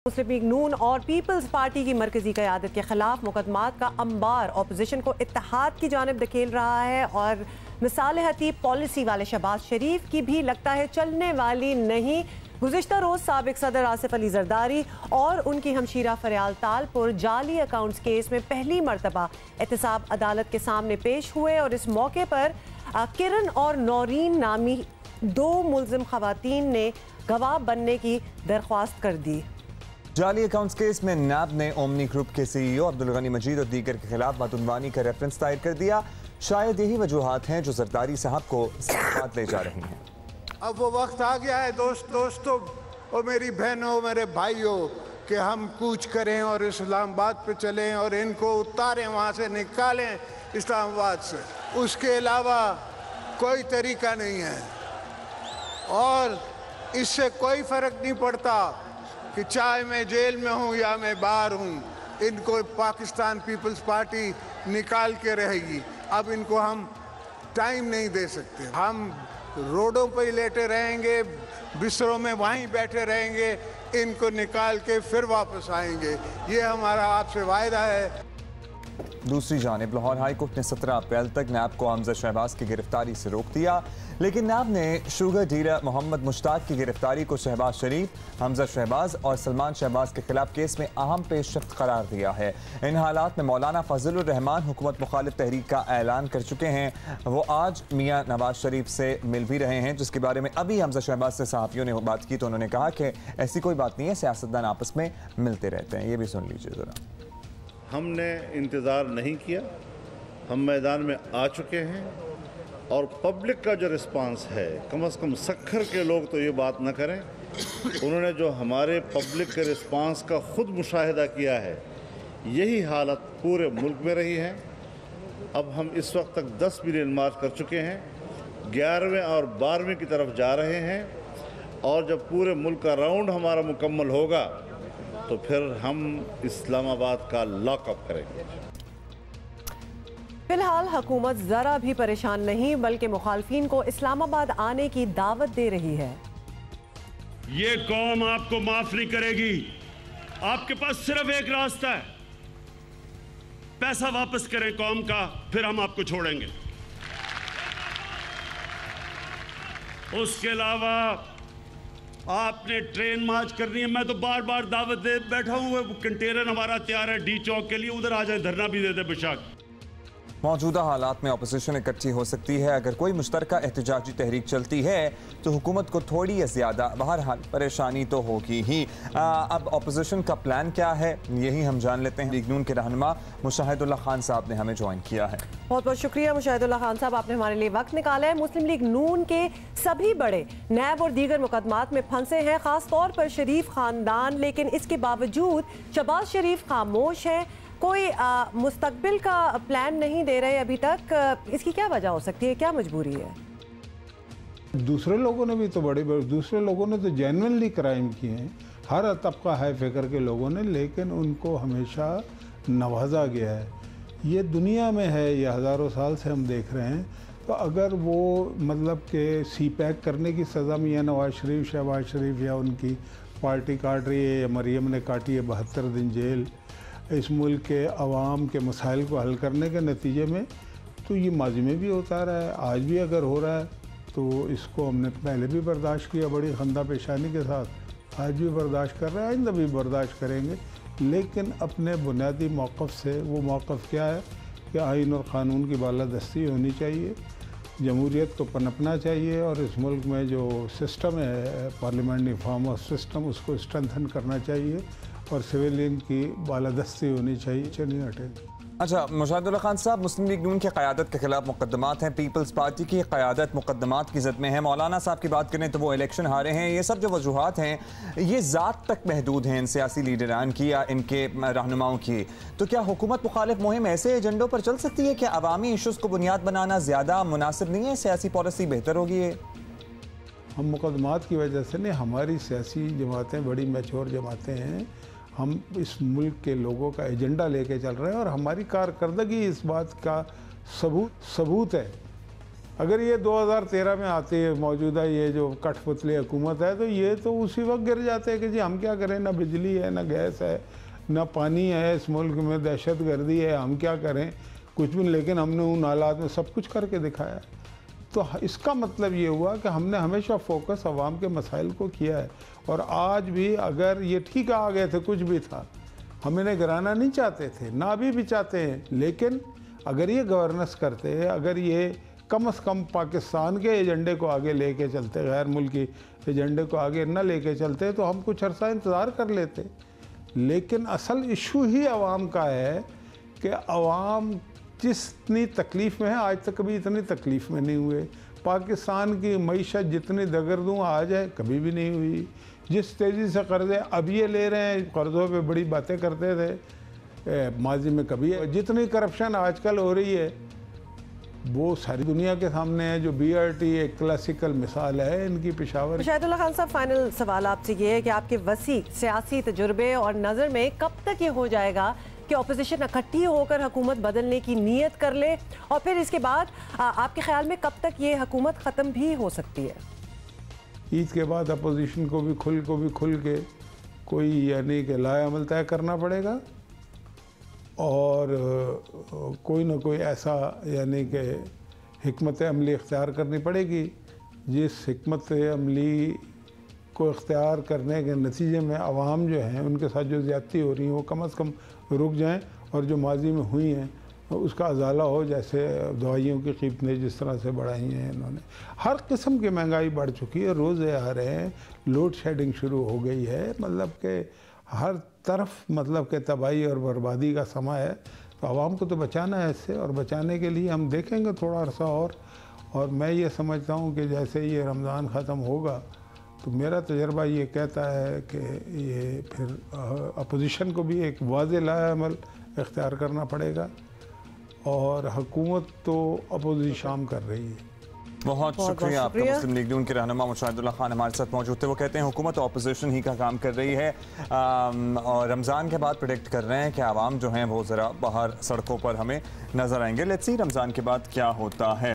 मुस्लिम league नून और peoples party की मरकजी क़यादत के खिलाफ मुकदमात का अंबार अपोजिशन को इत्तेहाद की जानिब धकेल रहा है और मिसाल हती पॉलिसी वाले शहबाज शरीफ की भी लगता है चलने वाली नहीं। गुज़िश्ता रोज़ साबिक सदर आसिफ अली जरदारी और उनकी हमशीरा फरियाल तालपुर जाली अकाउंट्स केस में पहली मरतबा एहतसाब अदालत के सामने पेश हुए और इस मौके पर किरण और नौरीन नामी दो मुल्ज़िम खवातीन ने गवाह बनने की दरख्वास्त कर दी। जाली अकाउंट्स केस में नैब ने ओमनी ग्रुप के CEO अब्दुल गनी मजीद और दीगर के खिलाफ बदउनवानी का रेफरेंस दायर कर दिया। शायद यही वजूहात हैं जो जरदारी साहब को साथ ले जा रही हैं। अब वो वक्त आ गया है दोस्तों और मेरी बहनों, मेरे भाइयों, कि हम कूच करें और इस्लामाबाद पे चलें और इनको उतारें, वहाँ से निकालें इस्लामाबाद से। उसके अलावा कोई तरीका नहीं है और इससे कोई फ़र्क नहीं पड़ता कि चाहे मैं जेल में हूँ या मैं बाहर हूँ, इनको पाकिस्तान पीपल्स पार्टी निकाल के रहेगी। अब इनको हम टाइम नहीं दे सकते। हम रोडों पर ही लेटे रहेंगे, बिस्तरों में वहीं बैठे रहेंगे, इनको निकाल के फिर वापस आएंगे। ये हमारा आपसे वायदा है। दूसरी जानिब लाहौर हाई कोर्ट ने 17 अप्रैल तक नैब को हमजा शहबाज की गिरफ्तारी से रोक दिया, लेकिन नैब ने शुगर डीलर मोहम्मद मुश्ताक की गिरफ्तारी को शहबाज शरीफ, हमजा शहबाज और सलमान शहबाज के खिलाफ केस में अहम पेशरफ्त करार दिया है। इन हालात में मौलाना फजलुर रहमान हुकूमत मुखालिफ तहरीक का ऐलान कर चुके हैं। वो आज मियाँ नवाज शरीफ से मिल भी रहे हैं, जिसके बारे में अभी हमजा शहबाज से सहाफ़ियों ने बात की तो उन्होंने कहा कि ऐसी कोई बात नहीं है, सियासतदान आपस में मिलते रहते हैं। ये भी सुन लीजिए ज़रा। हमने इंतज़ार नहीं किया, हम मैदान में आ चुके हैं और पब्लिक का जो रिस्पांस है, कम से कम सक्खर के लोग तो ये बात न करें, उन्होंने जो हमारे पब्लिक के रिस्पांस का ख़ुद मुशाहिदा किया है, यही हालत पूरे मुल्क में रही है। अब हम इस वक्त तक 10 मिलियन मार्च कर चुके हैं, 11वें और 12वें की तरफ जा रहे हैं और जब पूरे मुल्क का राउंड हमारा मुकम्मल होगा तो फिर हम इस्लामाबाद का लॉकअप करेंगे। फिलहाल हुकूमत जरा भी परेशान नहीं, बल्कि मुखालफिन को इस्लामाबाद आने की दावत दे रही है। ये कौम आपको माफ नहीं करेगी। आपके पास सिर्फ एक रास्ता है, पैसा वापस करें कौम का, फिर हम आपको छोड़ेंगे। उसके अलावा आपने ट्रेन मार्च करनी है। मैं तो बार बार दावत दे बैठा हूँ, कंटेनर हमारा तैयार है डी चौक के लिए, उधर आ जाए, धरना भी दे दे बेशक। मौजूदा हालात में अपोजिशन इकट्ठी हो सकती है। अगर कोई मुश्तरका एहतजाजी तहरीक चलती है तो हुकूमत को थोड़ी या ज़्यादा बहरहाल परेशानी तो होगी ही। अब अपोजिशन का प्लान क्या है, यही हम जान लेते हैं। लीग नून के रहनुमा मुशाहिदुल्लाह खान साहब ने हमें ज्वाइन किया है। बहुत बहुत शुक्रिया मुशाहिदुल्लाह खान साहब, आपने हमारे लिए वक्त निकाला है। मुस्लिम लीग नून के सभी बड़े नैब और दीगर मुकदमात में फंसे हैं, खास तौर पर शरीफ खानदान, लेकिन इसके बावजूद शहबाज शरीफ खामोश हैं, कोई मुस्तकबिल का प्लान नहीं दे रहे अभी तक। इसकी क्या वजह हो सकती है, क्या मजबूरी है? दूसरे लोगों ने भी तो दूसरे लोगों ने तो जेन्युइनली क्राइम किए हैं, हर तबका है फिक्र के लोगों ने, लेकिन उनको हमेशा नवाजा गया है। ये दुनिया में है, ये हज़ारों साल से हम देख रहे हैं। तो अगर वो मतलब के CPAC करने की सज़ा मियां नवाज शरीफ, शहबाज शरीफ या उनकी पार्टी काट रही है, या मरियम ने काटी है 72 दिन जेल, इस मुल्क के अवाम के मसाइल को हल करने के नतीजे में, तो ये माजी में भी होता रहा है, आज भी अगर हो रहा है तो इसको हमने पहले भी बर्दाश्त किया बड़ी खंदा पेशानी के साथ, आज भी बर्दाश्त कर रहे हैं, आइंदा भी बर्दाश्त करेंगे। लेकिन अपने बुनियादी मौक़िफ़ से, वो मौक़िफ़ क्या है कि आइन और क़ानून की बालादस्ती होनी चाहिए, जमहूरियत को पनपना चाहिए और इस मुल्क में जो सिस्टम है पार्लियामेंट्री फॉर्म ऑफ सिस्टम, उसको स्ट्रेंथन करना चाहिए और सिविलियन की बालादस्ती होनी चाहिए। चलिए हटेंगे। अच्छा मुशाहिदुल्लाह खान साहब, मुस्लिम लीग नून की क़यादत के खिलाफ मुकदमात हैं, पीपल्स पार्टी की क़यादत मुकदमात की ज़द में है। मौलाना साहब की बात करें तो वो इलेक्शन हारे हैं। ये सब जो वजूहात हैं ये ज़ात तक महदूद हैं इन सियासी लीडरान की या इनके रहनुमाओं की। तो क्या हुकूमत मुखालिफ मुहिम ऐसे एजेंडों पर चल सकती है? क्या अवामी इशूज़ को बुनियाद बनाना ज़्यादा मुनासिब नहीं है? सियासी पॉलिसी बेहतर होगी? हम मुकदमात की वजह से नहीं, हमारी सियासी जमातें बड़ी मैच्योर जमातें हैं, हम इस मुल्क के लोगों का एजेंडा लेके चल रहे हैं और हमारी कारकर्दगी इस बात का सबूत है। अगर ये 2013 में आती है मौजूदा ये जो कठपुतली हुकूमत है, तो ये तो उसी वक्त गिर जाते हैं कि जी हम क्या करें, ना बिजली है, ना गैस है, ना पानी है, इस मुल्क में दहशत गर्दी है, हम क्या करें, कुछ भी। लेकिन हमने उन हालात में सब कुछ करके दिखाया। तो इसका मतलब ये हुआ कि हमने हमेशा फोकस अवाम के मसाइल को किया है। और आज भी अगर ये ठीक आ गए थे, कुछ भी था, हम इन्हें गिराना नहीं चाहते थे, ना अभी भी चाहते हैं, लेकिन अगर ये गवर्नेंस करते, अगर ये कम से कम पाकिस्तान के एजेंडे को आगे लेके चलते, गैर मुल्की एजेंडे को आगे न लेके चलते, तो हम कुछ अर्सा इंतज़ार कर लेते। लेकिन असल इशू ही अवाम का है कि अवाम जितनी तकलीफ़ में है, आज तक कभी इतनी तकलीफ़ में नहीं हुए। पाकिस्तान की मईशत जितनी दगरदूँ आज है, कभी भी नहीं हुई। जिस तेज़ी से कर्ज़े अब ये ले रहे हैं, कर्ज़ों पे बड़ी बातें करते थे माजी में कभी। जितनी करप्शन आजकल हो रही है वो सारी दुनिया के सामने है। जो BRT एक क्लासिकल मिसाल है इनकी पेशावर। शाहिदुल्लाह खान साहब, फाइनल सवाल आपसे ये है कि आपके वसी सियासी तजुर्बे और नज़र में कब तक ये हो जाएगा कि अपोजिशन इकट्ठी होकर हुकूमत बदलने की नीयत कर ले, और फिर इसके बाद आपके ख्याल में कब तक ये हुकूमत ख़त्म भी हो सकती है? ईद के बाद अपोजिशन को भी खुल के कोई यानी कि लाएअमल तय करना पड़ेगा, और कोई ना कोई ऐसा यानी कि हिकमत अमली इख्तियार करनी पड़ेगी जिस हिकमत अमली को इख्तियार करने के नतीजे में अवाम जो हैं उनके साथ जो ज़्यादती हो रही हैं वो कम से कम रुक जाएं, और जो माजी में हुई हैं उसका अजाला हो। जैसे दवाइयों की कीमतें जिस तरह से बढ़ाई हैं इन्होंने, हर किस्म की महंगाई बढ़ चुकी है, रोज़े आ रहे हैं, लोड शेडिंग शुरू हो गई है, मतलब कि हर तरफ मतलब कि तबाही और बर्बादी का समय है। तो आवाम को तो बचाना है इससे, और बचाने के लिए हम देखेंगे थोड़ा अर्सा और मैं ये समझता हूँ कि जैसे ये रमज़ान ख़त्म होगा तो मेरा तजर्बा ये कहता है कि ये फिर अपोजिशन को भी एक वाज़ेह लाएअमल इख्तियार करना पड़ेगा, और हुकूमत तो अपोजिशन कर रही है। बहुत शुक्रिया आपका। मुस्लिम लीग नून के रहनुमा मुशाहिदुल्लाह खान हमारे साथ मौजूद थे। वो कहते हैं हुकूमत और अपोजिशन ही का काम कर रही है, और रमज़ान के बाद प्रेडिक्ट कर रहे हैं कि आवाम जो हैं वो ज़रा बाहर सड़कों पर हमें नज़र आएंगे। लेट्स सी रमज़ान के बाद क्या होता है।